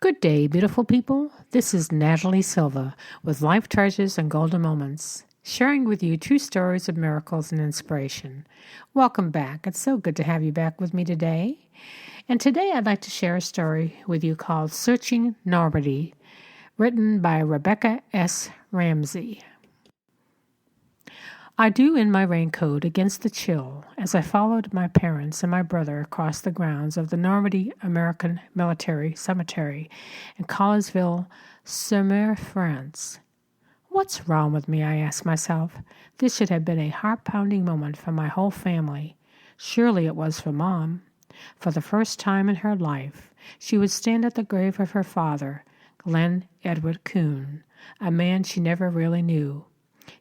Good day, beautiful people. This is Natalie Silva with Life Treasures and Golden Moments, sharing with you true stories of miracles and inspiration. Welcome back. It's so good to have you back with me today. And today I'd like to share a story with you called Searching Normandy, written by Rebecca S. Ramsey. I drew in my raincoat against the chill as I followed my parents and my brother across the grounds of the Normandy American Military Cemetery in Collinsville-sur-Mer, France. What's wrong with me, I asked myself. This should have been a heart-pounding moment for my whole family. Surely it was for Mom. For the first time in her life, she would stand at the grave of her father, Glenn Edward Kuhn, a man she never really knew.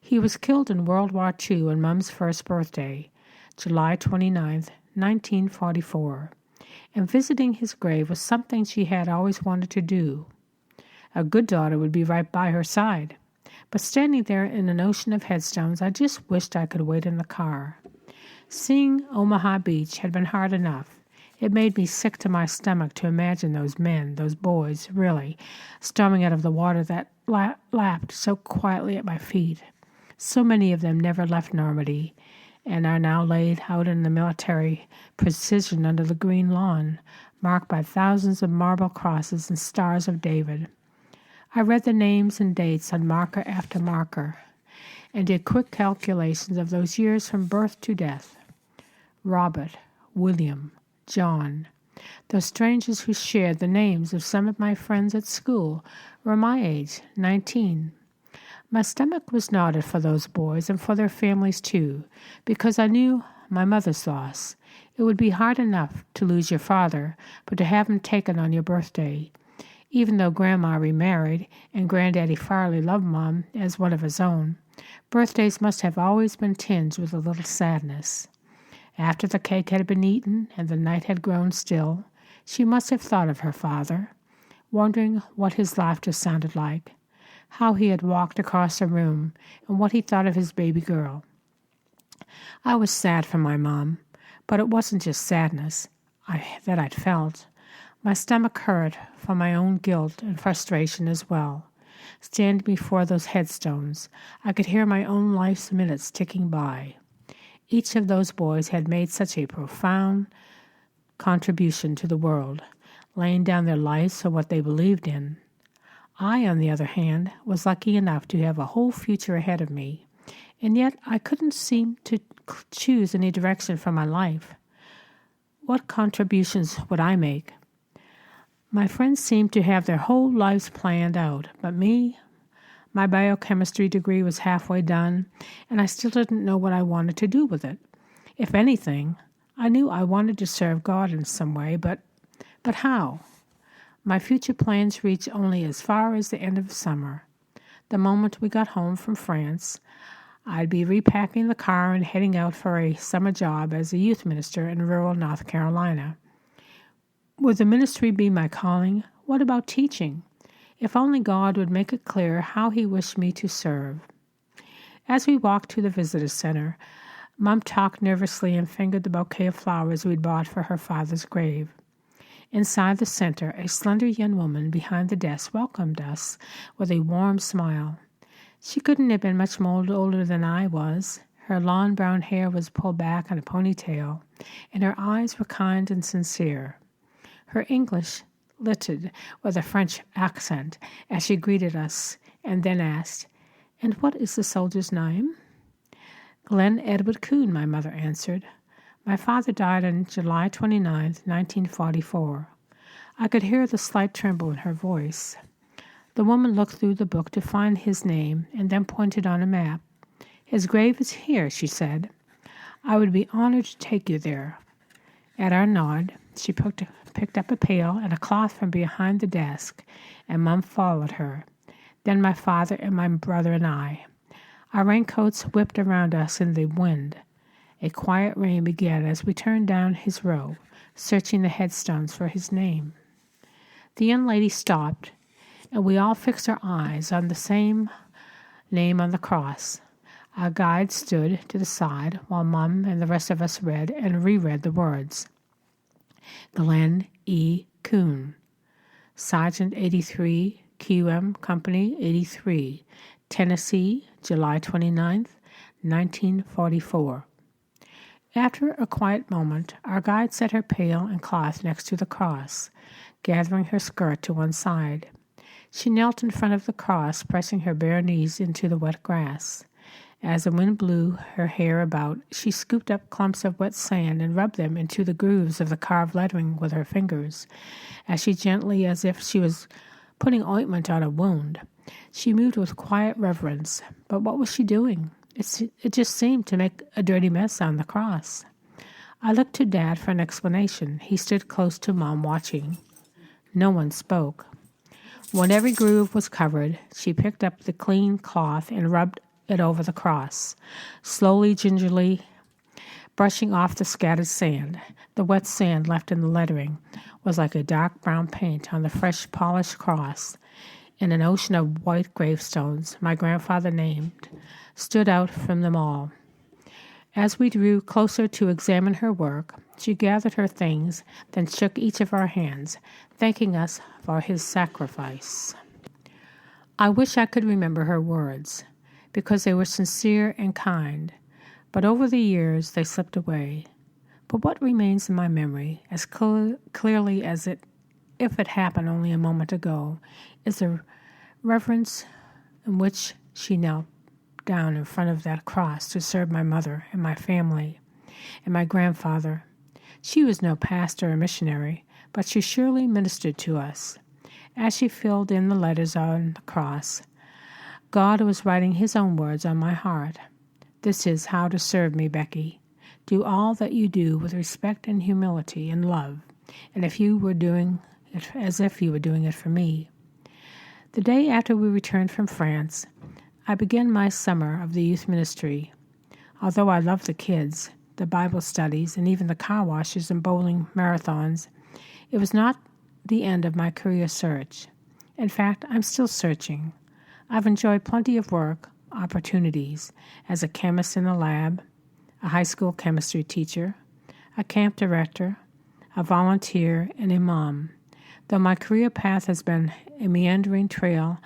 He was killed in World War II on Mom's first birthday, July 29th, 1944, and visiting his grave was something she had always wanted to do. A good daughter would be right by her side, but standing there in an ocean of headstones, I just wished I could wait in the car. Seeing Omaha Beach had been hard enough. It made me sick to my stomach to imagine those men, those boys, really, storming out of the water that lapped so quietly at my feet. So many of them never left Normandy and are now laid out in the military precision under the green lawn, marked by thousands of marble crosses and stars of David. I read the names and dates on marker after marker and did quick calculations of those years from birth to death. Robert, William, John, those strangers who shared the names of some of my friends at school, were my age, 19. My stomach was knotted for those boys and for their families too, because I knew my mother's loss. It would be hard enough to lose your father, but to have him taken on your birthday. Even though Grandma remarried and Granddaddy Farley loved Mom as one of his own, birthdays must have always been tinged with a little sadness. After the cake had been eaten and the night had grown still, she must have thought of her father, wondering what his laughter sounded like, how he had walked across the room, and what he thought of his baby girl. I was sad for my Mom, but it wasn't just sadness that I'd felt. My stomach hurt for my own guilt and frustration as well. Standing before those headstones, I could hear my own life's minutes ticking by. Each of those boys had made such a profound contribution to the world, laying down their lives for what they believed in. I, on the other hand, was lucky enough to have a whole future ahead of me, and yet I couldn't seem to choose any direction for my life. What contributions would I make? My friends seemed to have their whole lives planned out, but me, my biochemistry degree was halfway done, and I still didn't know what I wanted to do with it. If anything, I knew I wanted to serve God in some way, but how? My future plans reached only as far as the end of summer. The moment we got home from France, I'd be repacking the car and heading out for a summer job as a youth minister in rural North Carolina. Would the ministry be my calling? What about teaching? If only God would make it clear how He wished me to serve. As we walked to the visitor center, Mom talked nervously and fingered the bouquet of flowers we'd bought for her father's grave. Inside the center, a slender young woman behind the desk welcomed us with a warm smile. She couldn't have been much more older than I was. Her long brown hair was pulled back in a ponytail, and her eyes were kind and sincere. Her English littered with a French accent as she greeted us and then asked, "And what is the soldier's name?" "Glenn Edward Kuhn," my mother answered. My father died on July 29th, 1944. I could hear the slight tremble in her voice. The woman looked through the book to find his name and then pointed on a map. "His grave is here," she said. "I would be honored to take you there." At our nod, she picked up a pail and a cloth from behind the desk, and Mom followed her. Then my father and my brother and I. Our raincoats whipped around us in the wind. A quiet rain began as we turned down his row, searching the headstones for his name. The young lady stopped, and we all fixed our eyes on the same name on the cross. Our guide stood to the side while Mom and the rest of us read and reread the words. Glenn E. Kuhn. Sergeant 83, QM Company 83, Tennessee, July 29th, 1944. After a quiet moment, our guide set her pail and cloth next to the cross, gathering her skirt to one side. She knelt in front of the cross, pressing her bare knees into the wet grass. As the wind blew her hair about, she scooped up clumps of wet sand and rubbed them into the grooves of the carved lettering with her fingers, as gently as if she was putting ointment on a wound. She moved with quiet reverence, but what was she doing? It just seemed to make a dirty mess on the cross. I looked to Dad for an explanation. He stood close to Mom, watching. No one spoke. When every groove was covered, she picked up the clean cloth and rubbed it over the cross, slowly, gingerly, brushing off the scattered sand. The wet sand left in the lettering was like a dark brown paint on the fresh, polished cross. In an ocean of white gravestones, my grandfather named, stood out from them all. As we drew closer to examine her work, she gathered her things, then shook each of our hands, thanking us for his sacrifice. I wish I could remember her words, because they were sincere and kind, but over the years they slipped away. But what remains in my memory, as clearly as if it happened only a moment ago, is the reverence in which she knelt down in front of that cross to serve my mother and my family and my grandfather. She was no pastor or missionary, but she surely ministered to us. As she filled in the letters on the cross, God was writing his own words on my heart. This is how to serve me, Becky. Do all that you do with respect and humility and love, and if you were doing it as if you were doing it for me. The day after we returned from France, I began my summer of the youth ministry. Although I loved the kids, the Bible studies, and even the car washes and bowling marathons, it was not the end of my career search. In fact, I'm still searching. I've enjoyed plenty of work, opportunities, as a chemist in a lab, a high school chemistry teacher, a camp director, a volunteer, and a mom, though my career path has been a meandering trail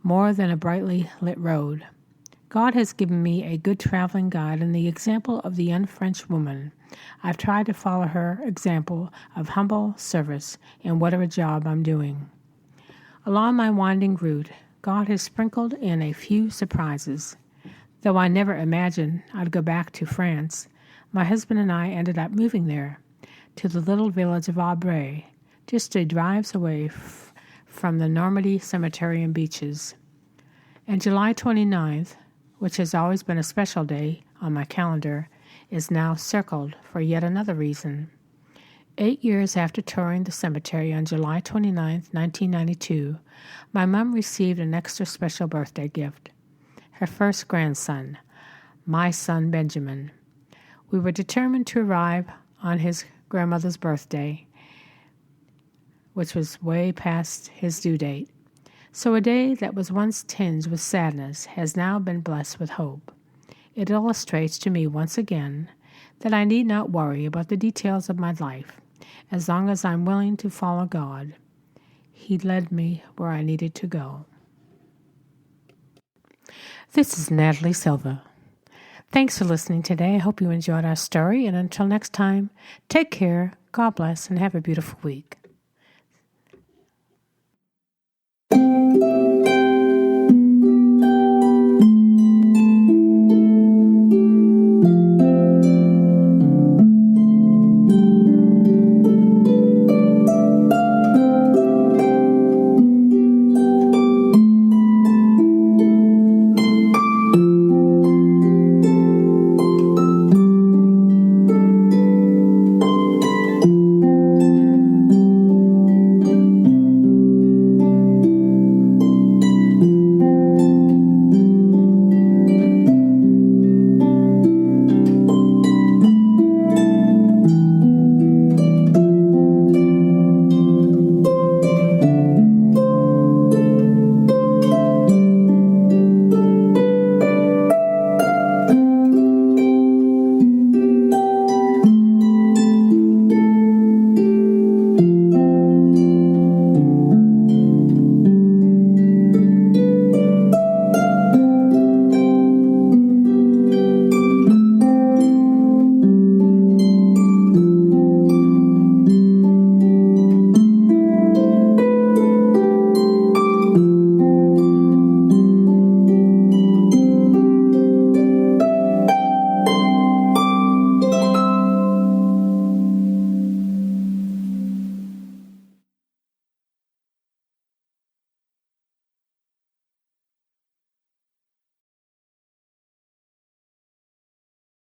more than a brightly lit road. God has given me a good traveling guide and the example of the young French woman. I've tried to follow her example of humble service in whatever job I'm doing. Along my winding route, God has sprinkled in a few surprises. Though I never imagined I'd go back to France, my husband and I ended up moving there, to the little village of Aubray, just a drive away from the Normandy cemetery and beaches. And July 29th, which has always been a special day on my calendar, is now circled for yet another reason. 8 years after touring the cemetery on July 29th, 1992, my mom received an extra special birthday gift. Her first grandson, my son Benjamin. We were determined to arrive on his grandmother's birthday, which was way past his due date. So a day that was once tinged with sadness has now been blessed with hope. It illustrates to me once again that I need not worry about the details of my life, as long as I'm willing to follow God. He led me where I needed to go. This is Natalie Silva. Thanks for listening today. I hope you enjoyed our story, and until next time, take care, God bless, and have a beautiful week.